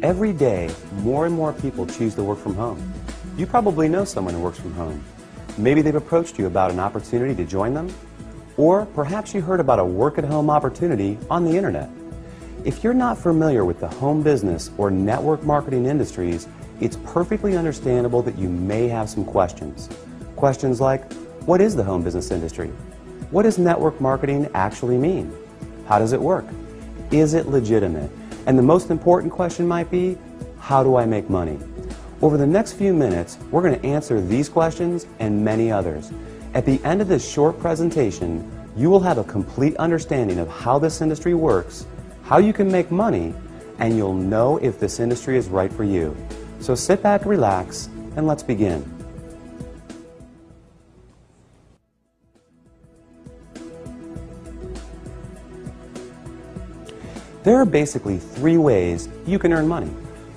Every day, more and more people choose to work from home. You probably know someone who works from home. Maybe they've approached you about an opportunity to join them, or perhaps you heard about a work-at-home opportunity on the internet. If you're not familiar with the home business or network marketing industries, it's perfectly understandable that you may have some questions. Questions like, what is the home business industry? What does network marketing actually mean? How does it work? Is it legitimate? And the most important question might be, how do I make money? Over the next few minutes, we're going to answer these questions and many others. At the end of this short presentation, you will have a complete understanding of how this industry works, how you can make money, and you'll know if this industry is right for you. So sit back, relax, and let's begin. There are basically three ways you can earn money.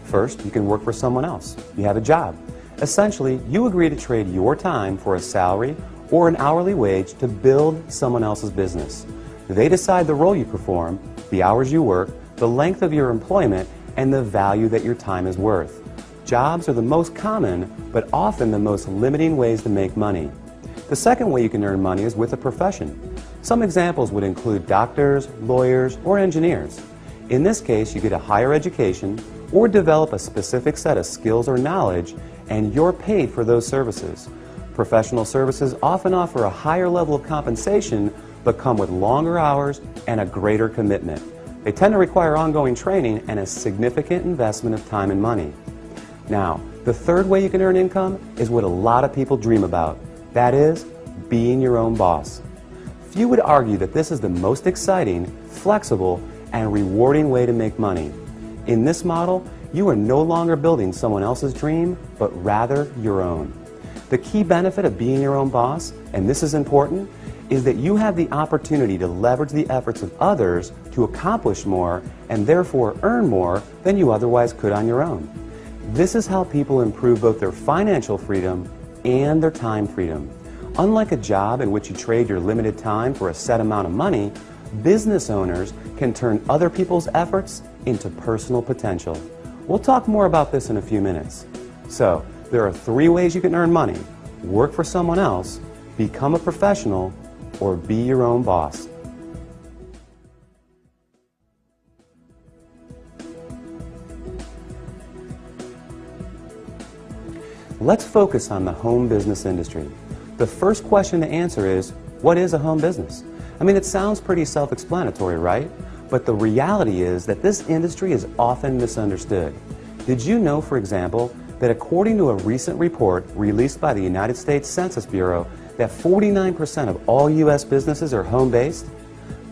First, you can work for someone else. You have a job. Essentially, you agree to trade your time for a salary or an hourly wage to build someone else's business. They decide the role you perform, the hours you work, the length of your employment, and the value that your time is worth. Jobs are the most common, but often the most limiting ways to make money. The second way you can earn money is with a profession. Some examples would include doctors, lawyers, or engineers. In this case, you get a higher education or develop a specific set of skills or knowledge, and you're paid for those services. Professional services often offer a higher level of compensation, but come with longer hours and a greater commitment. They tend to require ongoing training and a significant investment of time and money. Now, the third way you can earn income is what a lot of people dream about. That is, being your own boss. Few would argue that this is the most exciting, flexible, and rewarding way to make money. In this model, you are no longer building someone else's dream, but rather your own. The key benefit of being your own boss, and this is important, is that you have the opportunity to leverage the efforts of others to accomplish more and therefore earn more than you otherwise could on your own. This is how people improve both their financial freedom and their time freedom. Unlike a job in which you trade your limited time for a set amount of money, business owners can turn other people's efforts into personal potential. We'll talk more about this in a few minutes. So, there are three ways you can earn money: work for someone else, become a professional, or be your own boss. Let's focus on the home business industry. The first question to answer is, what is a home business? I mean, it sounds pretty self-explanatory, right? But the reality is that this industry is often misunderstood. Did you know, for example, that according to a recent report released by the United States Census Bureau, that 49% of all U.S. businesses are home-based?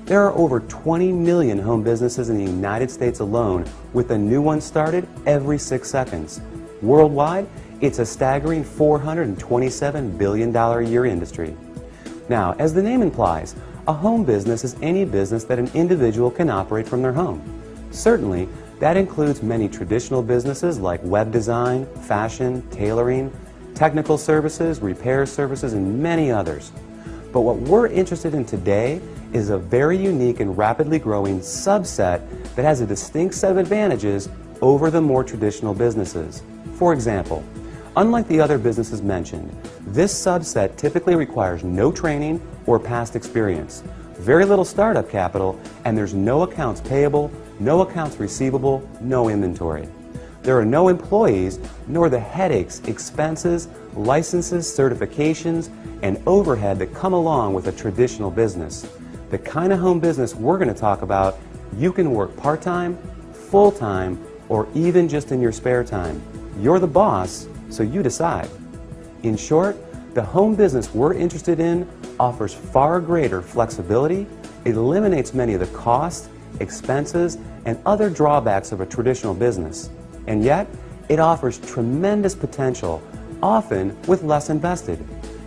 There are over 20 million home businesses in the United States alone, with a new one started every 6 seconds. Worldwide, it's a staggering $427 billion a year industry. Now, as the name implies, a home business is any business that an individual can operate from their home. Certainly, that includes many traditional businesses like web design, fashion, tailoring, technical services, repair services, and many others. But what we're interested in today is a very unique and rapidly growing subset that has a distinct set of advantages over the more traditional businesses. For example, unlike the other businesses mentioned, this subset typically requires no training or past experience, very little startup capital, and there's no accounts payable, no accounts receivable, no inventory. There are no employees, nor the headaches, expenses, licenses, certifications, and overhead that come along with a traditional business. The kind of home business we're going to talk about, you can work part-time, full-time, or even just in your spare time. You're the boss, so you decide. In short, the home business we're interested in offers far greater flexibility, it eliminates many of the costs, expenses, and other drawbacks of a traditional business. And yet, it offers tremendous potential, often with less invested.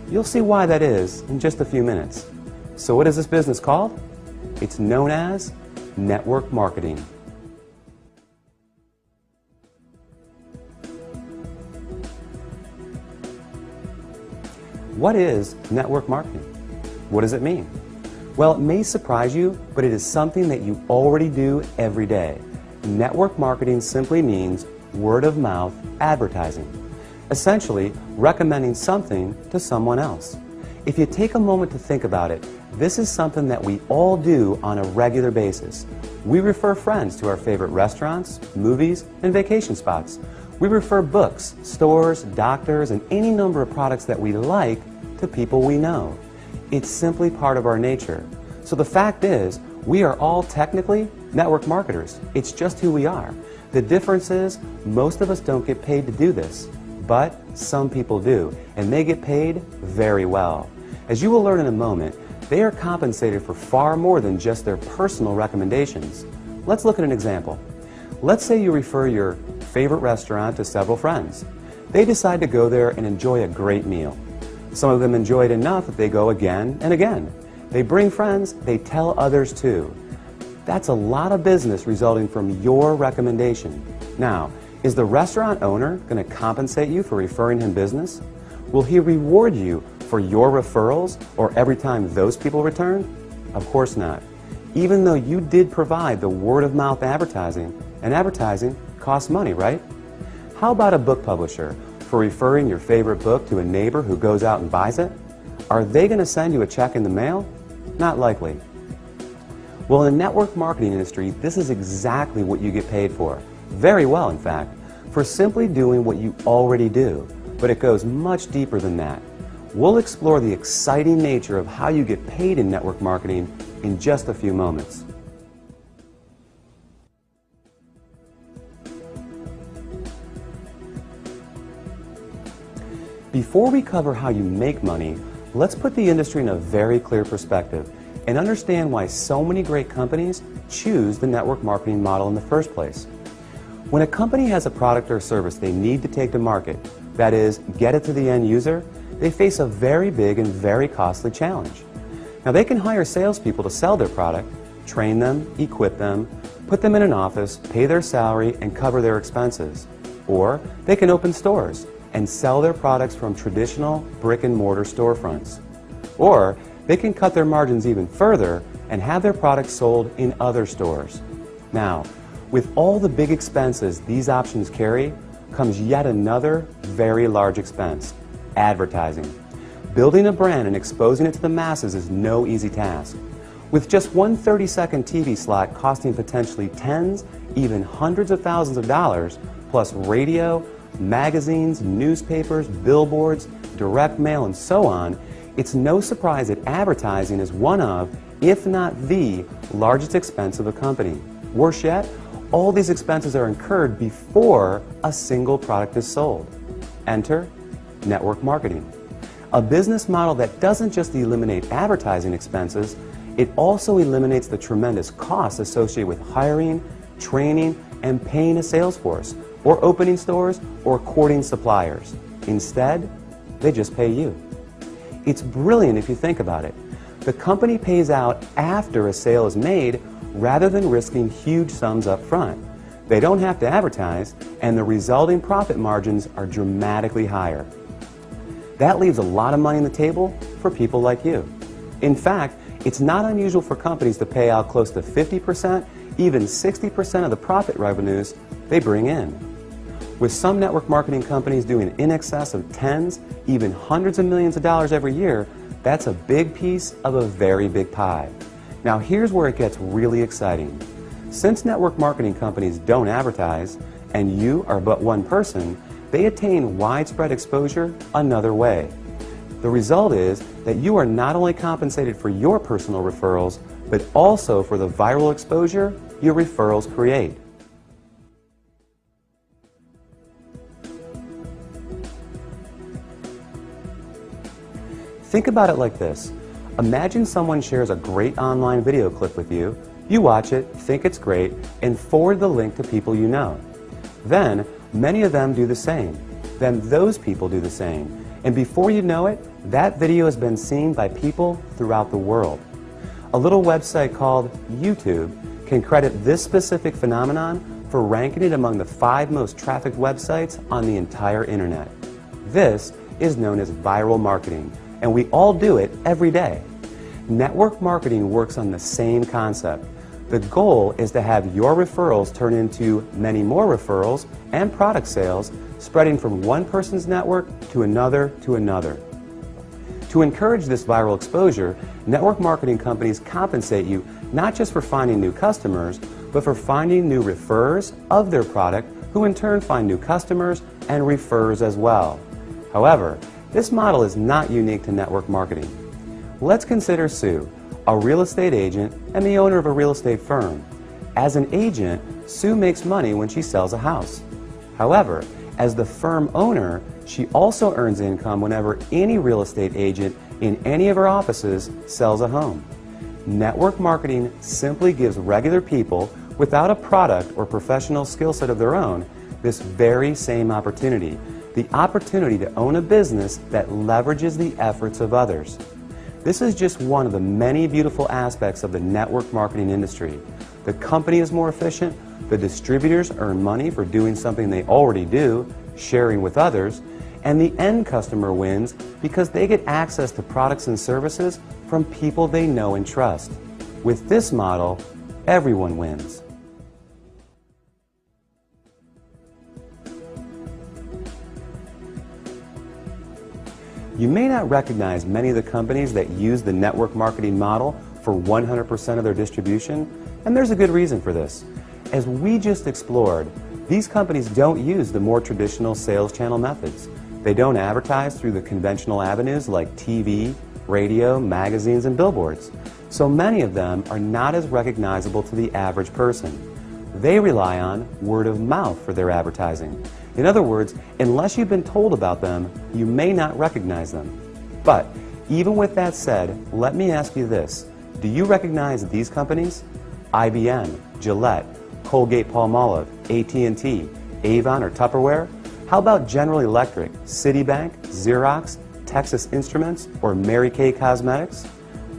You'll see why that is in just a few minutes. So what is this business called? It's known as network marketing. What is network marketing? What does it mean? Well, it may surprise you, but it is something that you already do every day. network marketing simply means word-of-mouth advertising, essentially recommending something to someone else. If you take a moment to think about it, this is something that we all do on a regular basis. We refer friends to our favorite restaurants, movies, and vacation spots. We refer books, stores, doctors, and any number of products that we like to people we know. It's simply part of our nature. So the fact is, we are all technically network marketers. It's just who we are. The difference is, most of us don't get paid to do this, but some people do, and they get paid very well. As you will learn in a moment, they are compensated for far more than just their personal recommendations. Let's look at an example. Let's say you refer your favorite restaurant to several friends. They decide to go there and enjoy a great meal. Some of them enjoy it enough that they go again and again. They bring friends, they tell others too. That's a lot of business resulting from your recommendation. Now, is the restaurant owner going to compensate you for referring him business? Will he reward you for your referrals or every time those people return? Of course not. Even though you did provide the word-of-mouth advertising, and advertising costs money, right? How about a book publisher for referring your favorite book to a neighbor who goes out and buys it? Are they going to send you a check in the mail? Not likely. Well, in the network marketing industry, this is exactly what you get paid for. Very well, in fact, for simply doing what you already do. But it goes much deeper than that. We'll explore the exciting nature of how you get paid in network marketing in just a few moments. Before we cover how you make money, let's put the industry in a very clear perspective and understand why so many great companies choose the network marketing model in the first place. When a company has a product or service they need to take to market, that is, get it to the end user, they face a very big and very costly challenge. Now, they can hire salespeople to sell their product, train them, equip them, put them in an office, pay their salary, and cover their expenses. Or they can open stores and sell their products from traditional brick-and-mortar storefronts. Or they can cut their margins even further and have their products sold in other stores. Now, with all the big expenses these options carry, comes yet another very large expense: advertising. Building a brand and exposing it to the masses is no easy task. With just one 30-second TV slot costing potentially tens, even hundreds of thousands of dollars, plus radio, magazines, newspapers, billboards, direct mail, and so on, it's no surprise that advertising is one of, if not the, largest expense of a company. Worse yet, all these expenses are incurred before a single product is sold. Enter network marketing. A business model that doesn't just eliminate advertising expenses, it also eliminates the tremendous costs associated with hiring, training, and paying a sales force, or opening stores, or courting suppliers. Instead, they just pay you. It's brilliant if you think about it. The company pays out after a sale is made rather than risking huge sums up front. They don't have to advertise, and the resulting profit margins are dramatically higher. That leaves a lot of money on the table for people like you. In fact, it's not unusual for companies to pay out close to 50%, even 60% of the profit revenues they bring in. With some network marketing companies doing in excess of tens, even hundreds of millions of dollars every year, that's a big piece of a very big pie. Now here's where it gets really exciting. Since network marketing companies don't advertise, and you are but one person, they attain widespread exposure another way. The result is that you are not only compensated for your personal referrals, but also for the viral exposure your referrals create. Think about it like this. Imagine someone shares a great online video clip with you. You watch it, think it's great, and forward the link to people you know. Then, many of them do the same. Then those people do the same. And before you know it, that video has been seen by people throughout the world. A little website called YouTube can credit this specific phenomenon for ranking it among the 5 most trafficked websites on the entire internet. This is known as viral marketing, and we all do it every day. Network marketing works on the same concept. The goal is to have your referrals turn into many more referrals and product sales, spreading from one person's network to another to another. To encourage this viral exposure, network marketing companies compensate you not just for finding new customers, but for finding new referrers of their product, who in turn find new customers and referrers as well. However, this model is not unique to network marketing. Let's consider Sue, a real estate agent and the owner of a real estate firm. As an agent, Sue makes money when she sells a house. However, as the firm owner, she also earns income whenever any real estate agent in any of her offices sells a home. Network marketing simply gives regular people without a product or professional skill set of their own this very same opportunity, the opportunity to own a business that leverages the efforts of others. This is just one of the many beautiful aspects of the network marketing industry. The company is more efficient, the distributors earn money for doing something they already do, sharing with others, and the end customer wins because they get access to products and services from people they know and trust. With this model, everyone wins. You may not recognize many of the companies that use the network marketing model for 100% of their distribution, and there's a good reason for this. As we just explored, these companies don't use the more traditional sales channel methods. They don't advertise through the conventional avenues like TV, radio, magazines, and billboards. So many of them are not as recognizable to the average person. They rely on word of mouth for their advertising. In other words, unless you've been told about them, you may not recognize them. But even with that said, let me ask you this. Do you recognize these companies? IBM, Gillette, Colgate-Palmolive, AT&T, Avon, or Tupperware? How about General Electric, Citibank, Xerox, Texas Instruments, or Mary Kay Cosmetics?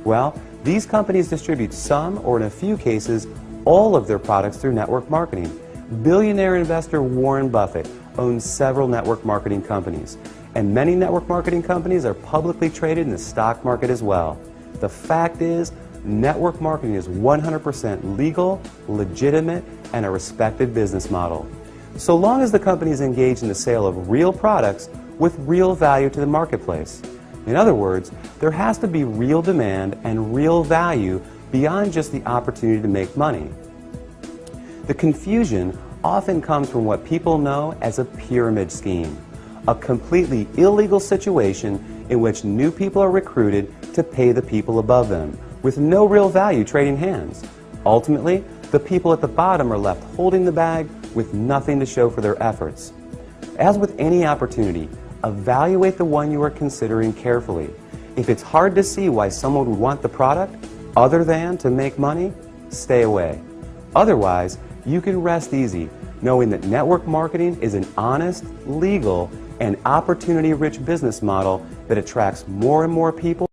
Well, these companies distribute some, or in a few cases, all of their products through network marketing. Billionaire investor Warren Buffett owns several network marketing companies, and many network marketing companies are publicly traded in the stock market as well. The fact is, network marketing is 100% legal, legitimate, and a respected business model. So long as the company is engaged in the sale of real products with real value to the marketplace. In other words, there has to be real demand and real value beyond just the opportunity to make money. The confusion often comes from what people know as a pyramid scheme, a completely illegal situation in which new people are recruited to pay the people above them, with no real value trading hands. Ultimately, the people at the bottom are left holding the bag with nothing to show for their efforts. As with any opportunity, evaluate the one you are considering carefully. If it's hard to see why someone would want the product other than to make money, stay away. Otherwise, you can rest easy knowing that network marketing is an honest, legal, and opportunity-rich business model that attracts more and more people